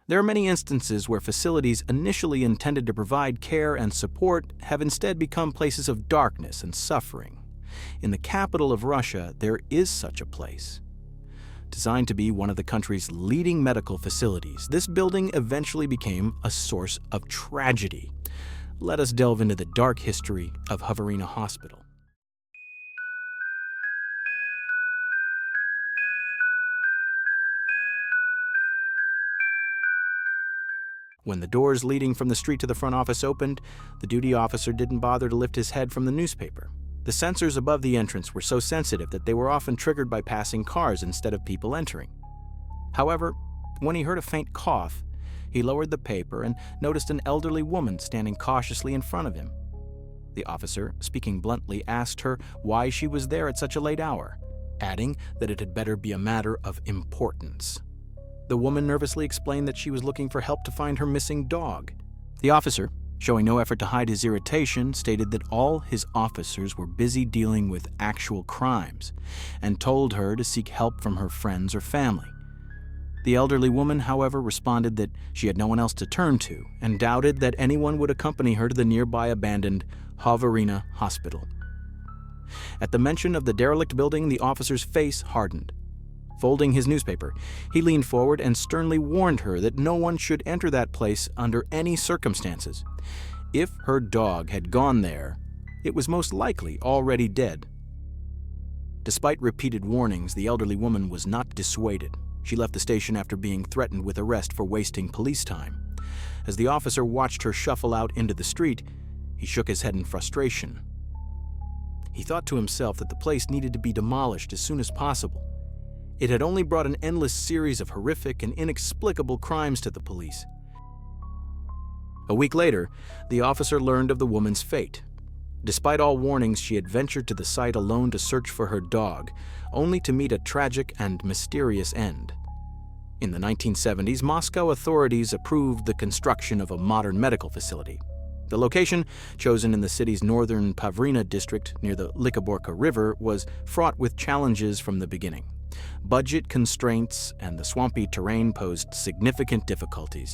There are many instances where facilities initially intended to provide care and support have instead become places of darkness and suffering. In the capital of Russia, there is such a place. Designed to be one of the country's leading medical facilities, this building eventually became a source of tragedy. Let us delve into the dark history of Hoverina Hospital. When the doors leading from the street to the front office opened, the duty officer didn't bother to lift his head from the newspaper. The sensors above the entrance were so sensitive that they were often triggered by passing cars instead of people entering. However, when he heard a faint cough, he lowered the paper and noticed an elderly woman standing cautiously in front of him. The officer, speaking bluntly, asked her why she was there at such a late hour, adding that it had better be a matter of importance. The woman nervously explained that she was looking for help to find her missing dog. The officer, showing no effort to hide his irritation, stated that all his officers were busy dealing with actual crimes and told her to seek help from her friends or family. The elderly woman, however, responded that she had no one else to turn to and doubted that anyone would accompany her to the nearby abandoned Hoverina Hospital. At the mention of the derelict building, the officer's face hardened. Folding his newspaper, he leaned forward and sternly warned her that no one should enter that place under any circumstances. If her dog had gone there, it was most likely already dead. Despite repeated warnings, the elderly woman was not dissuaded. She left the station after being threatened with arrest for wasting police time. As the officer watched her shuffle out into the street, he shook his head in frustration. He thought to himself that the place needed to be demolished as soon as possible. It had only brought an endless series of horrific and inexplicable crimes to the police. A week later, the officer learned of the woman's fate. Despite all warnings, she had ventured to the site alone to search for her dog, only to meet a tragic and mysterious end. In the 1970s, Moscow authorities approved the construction of a modern medical facility. The location, chosen in the city's northern Hoverina district near the Likaborka River, was fraught with challenges from the beginning. Budget constraints and the swampy terrain posed significant difficulties.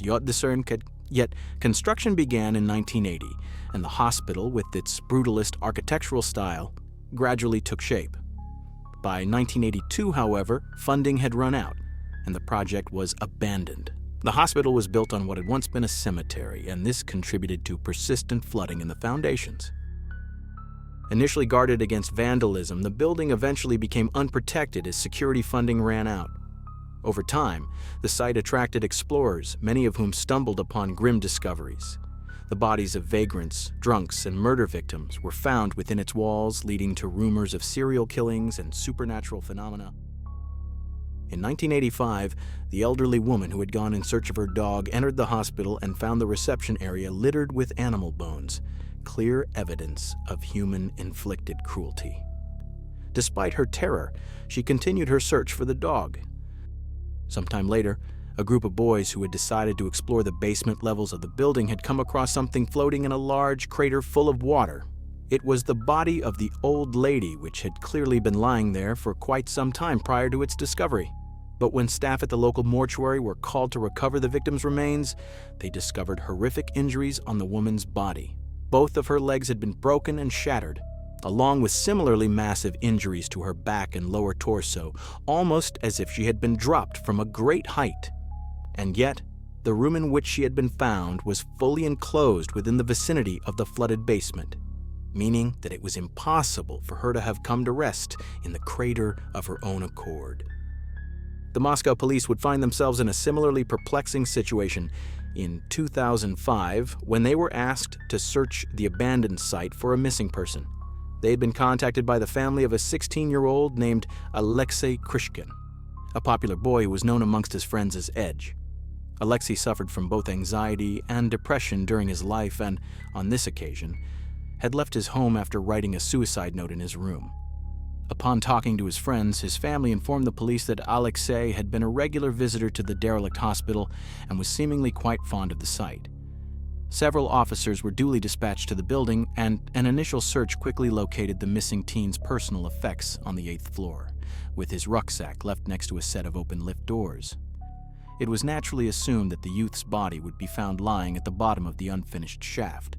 Yet construction began in 1980, and the hospital, with its brutalist architectural style, gradually took shape. By 1982, however, funding had run out, and the project was abandoned. The hospital was built on what had once been a cemetery, and this contributed to persistent flooding in the foundations. Initially guarded against vandalism, the building eventually became unprotected as security funding ran out. Over time, the site attracted explorers, many of whom stumbled upon grim discoveries. The bodies of vagrants, drunks, and murder victims were found within its walls, leading to rumors of serial killings and supernatural phenomena. In 1985, the elderly woman who had gone in search of her dog entered the hospital and found the reception area littered with animal bones, clear evidence of human-inflicted cruelty. Despite her terror, she continued her search for the dog. Sometime later, a group of boys who had decided to explore the basement levels of the building had come across something floating in a large crater full of water. It was the body of the old lady, which had clearly been lying there for quite some time prior to its discovery. But when staff at the local mortuary were called to recover the victim's remains, they discovered horrific injuries on the woman's body. Both of her legs had been broken and shattered, along with similarly massive injuries to her back and lower torso, almost as if she had been dropped from a great height. And yet, the room in which she had been found was fully enclosed within the vicinity of the flooded basement, meaning that it was impossible for her to have come to rest in the crater of her own accord. The Moscow police would find themselves in a similarly perplexing situation in 2005 when they were asked to search the abandoned site for a missing person. They had been contacted by the family of a 16-year-old named Alexei Krishkin, a popular boy who was known amongst his friends as Edge. Alexei suffered from both anxiety and depression during his life and, on this occasion, had left his home after writing a suicide note in his room. Upon talking to his friends, his family informed the police that Alexei had been a regular visitor to the derelict hospital and was seemingly quite fond of the site. Several officers were duly dispatched to the building, and an initial search quickly located the missing teen's personal effects on the 8th floor, with his rucksack left next to a set of open lift doors. It was naturally assumed that the youth's body would be found lying at the bottom of the unfinished shaft.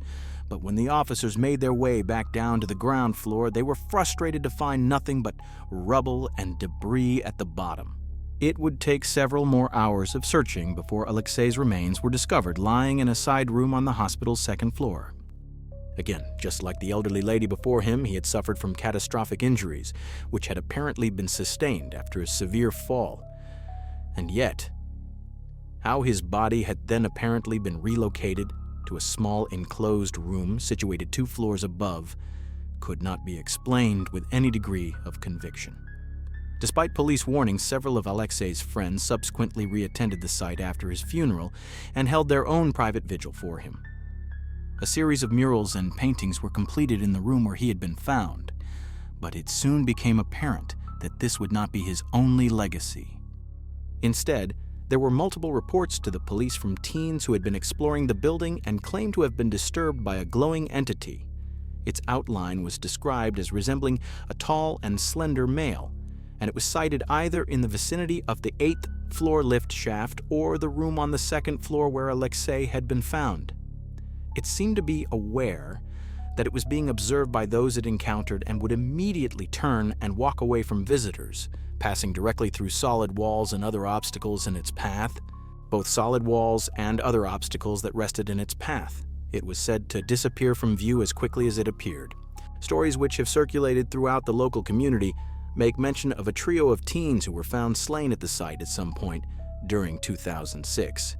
But when the officers made their way back down to the ground floor, they were frustrated to find nothing but rubble and debris at the bottom. It would take several more hours of searching before Alexei's remains were discovered lying in a side room on the hospital's second floor. Again, just like the elderly lady before him, he had suffered from catastrophic injuries, which had apparently been sustained after a severe fall. And yet, how his body had then apparently been relocated to a small enclosed room situated 2 floors above could not be explained with any degree of conviction. Despite police warnings, several of Alexei's friends subsequently reattended the site after his funeral and held their own private vigil for him. A series of murals and paintings were completed in the room where he had been found, but it soon became apparent that this would not be his only legacy. Instead, there were multiple reports to the police from teens who had been exploring the building and claimed to have been disturbed by a glowing entity. Its outline was described as resembling a tall and slender male, and it was sighted either in the vicinity of the 8th floor lift shaft or the room on the 2nd floor where Alexei had been found. It seemed to be aware that it was being observed by those it encountered and would immediately turn and walk away from visitors, passing directly through solid walls and other obstacles in its path, both solid walls and other obstacles that rested in its path. It was said to disappear from view as quickly as it appeared. Stories which have circulated throughout the local community make mention of a trio of teens who were found slain at the site at some point during 2006.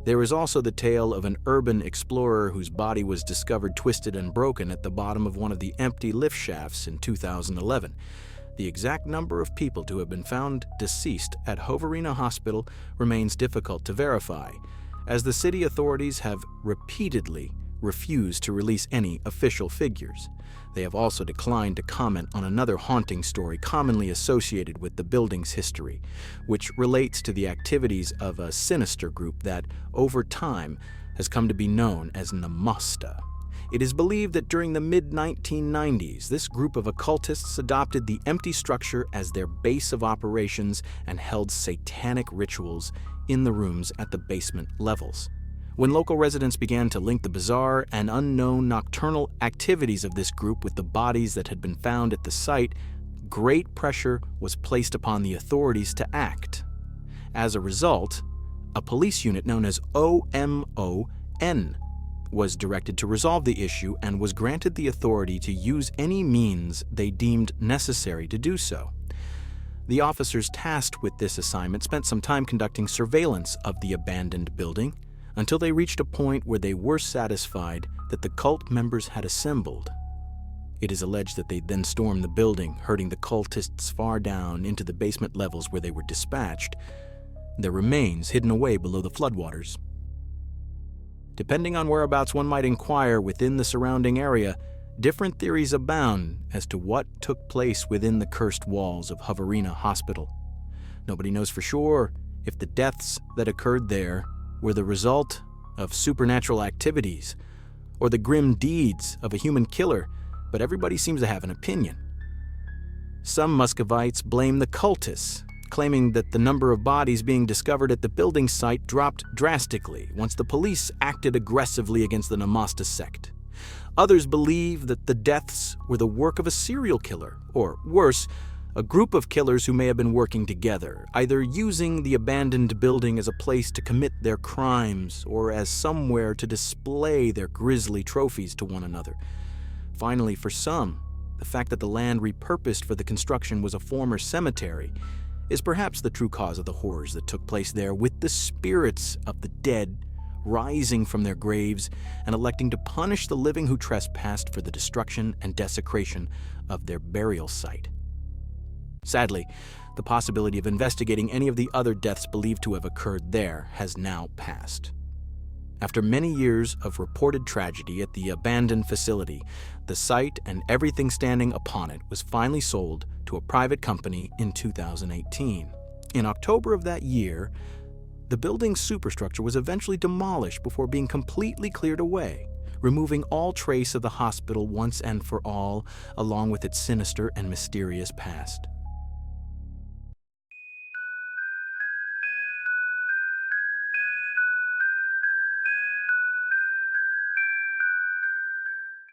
There is also the tale of an urban explorer whose body was discovered twisted and broken at the bottom of one of the empty lift shafts in 2011. The exact number of people to have been found deceased at Hoverina Hospital remains difficult to verify, as the city authorities have repeatedly refused to release any official figures. They have also declined to comment on another haunting story commonly associated with the building's history, which relates to the activities of a sinister group that, over time, has come to be known as Namasta. It is believed that during the mid-1990s, this group of occultists adopted the empty structure as their base of operations and held satanic rituals in the rooms at the basement levels. When local residents began to link the bizarre and unknown nocturnal activities of this group with the bodies that had been found at the site, great pressure was placed upon the authorities to act. As a result, a police unit known as OMON was directed to resolve the issue and was granted the authority to use any means they deemed necessary to do so. The officers tasked with this assignment spent some time conducting surveillance of the abandoned building, until they reached a point where they were satisfied that the cult members had assembled. It is alleged that they then stormed the building, herding the cultists far down into the basement levels where they were dispatched, their remains hidden away below the floodwaters. Depending on whereabouts one might inquire within the surrounding area, different theories abound as to what took place within the cursed walls of Hoverina Hospital. Nobody knows for sure if the deaths that occurred there were the result of supernatural activities or the grim deeds of a human killer, but everybody seems to have an opinion. Some Muscovites blame the cultists, claiming that the number of bodies being discovered at the building site dropped drastically once the police acted aggressively against the Namasta sect. Others believe that the deaths were the work of a serial killer, or worse, a group of killers who may have been working together, either using the abandoned building as a place to commit their crimes or as somewhere to display their grisly trophies to one another. Finally, for some, the fact that the land repurposed for the construction was a former cemetery is perhaps the true cause of the horrors that took place there, with the spirits of the dead rising from their graves and electing to punish the living who trespassed for the destruction and desecration of their burial site. Sadly, the possibility of investigating any of the other deaths believed to have occurred there has now passed. After many years of reported tragedy at the abandoned facility, the site and everything standing upon it was finally sold to a private company in 2018. In October of that year, the building's superstructure was eventually demolished before being completely cleared away, removing all trace of the hospital once and for all, along with its sinister and mysterious past.